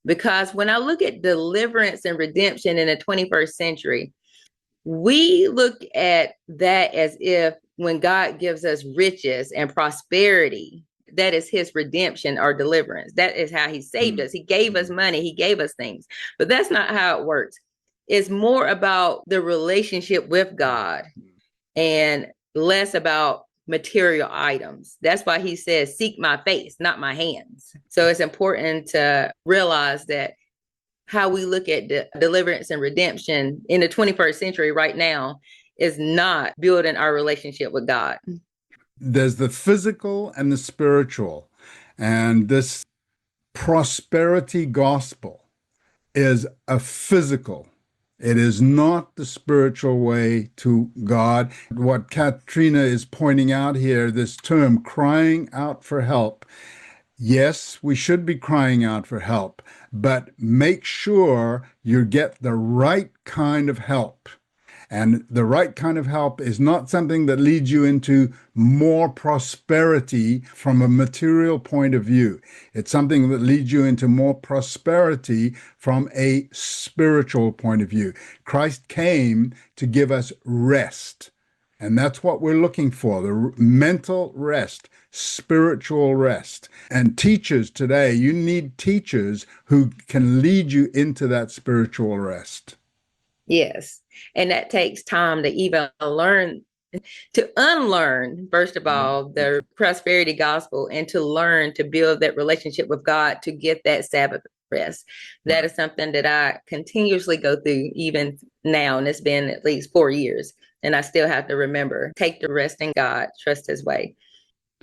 Because when I look at deliverance and redemption in the 21st century, we look at that as if when God gives us riches and prosperity, that is his redemption or deliverance. That is how he saved us. He gave us money. He gave us things. But that's not how it works. It's more about the relationship with God and less about material items. That's why he says, seek my face, not my hands. So it's important to realize that how we look at deliverance and redemption in the 21st century right now is not building our relationship with God. There's the physical and the spiritual. And this prosperity gospel is a physical. It is not the spiritual way to God. What Katrina is pointing out here, this term crying out for help. Yes, we should be crying out for help, but make sure you get the right kind of help. And the right kind of help is not something that leads you into more prosperity from a material point of view. It's something that leads you into more prosperity from a spiritual point of view. Christ came to give us rest. And that's what we're looking for, the mental rest, spiritual rest. And teachers today, you need teachers who can lead you into that spiritual rest. Yes. And that takes time to even learn, to unlearn, first of all, the prosperity gospel and to learn to build that relationship with God to get that Sabbath rest. That is something that I continuously go through even now. And it's been at least 4 years. And I still have to remember, take the rest in God, trust his way.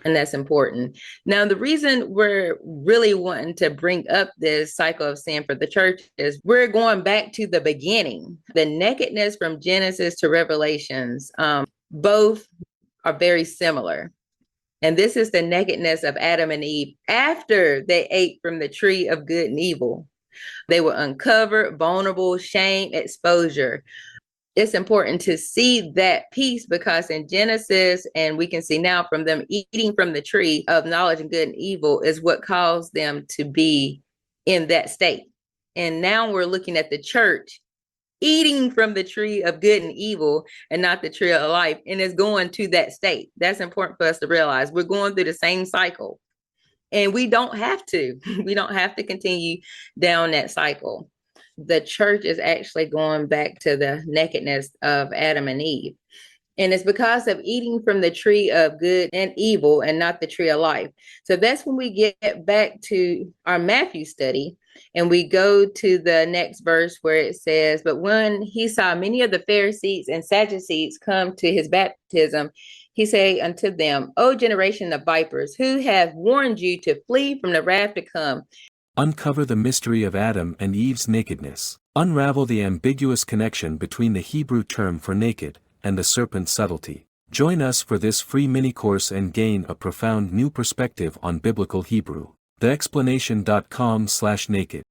And that's important. Now, the reason we're really wanting to bring up this cycle of sin for the church is we're going back to the beginning, the nakedness from Genesis to Revelations. Both are very similar. And this is the nakedness of Adam and Eve after they ate from the tree of good and evil. They were uncovered, vulnerable, shame, exposure. It's important to see that piece because in Genesis, and we can see now from them eating from the tree of knowledge and good and evil is what caused them to be in that state. And now we're looking at the church eating from the tree of good and evil and not the tree of life. And it's going to that state. That's important for us to realize. We're going through the same cycle and we don't have to. We don't have to continue down that cycle. The church is actually going back to the nakedness of Adam and Eve. And it's because of eating from the tree of good and evil and not the tree of life. So that's when we get back to our Matthew study and we go to the next verse where it says, but when he saw many of the Pharisees and Sadducees come to his baptism, he said unto them, O generation of vipers, who have warned you to flee from the wrath to come? Uncover the mystery of Adam and Eve's nakedness. Unravel the ambiguous connection between the Hebrew term for naked and the serpent's subtlety. Join us for this free mini-course and gain a profound new perspective on biblical Hebrew. TheExplanation.com/naked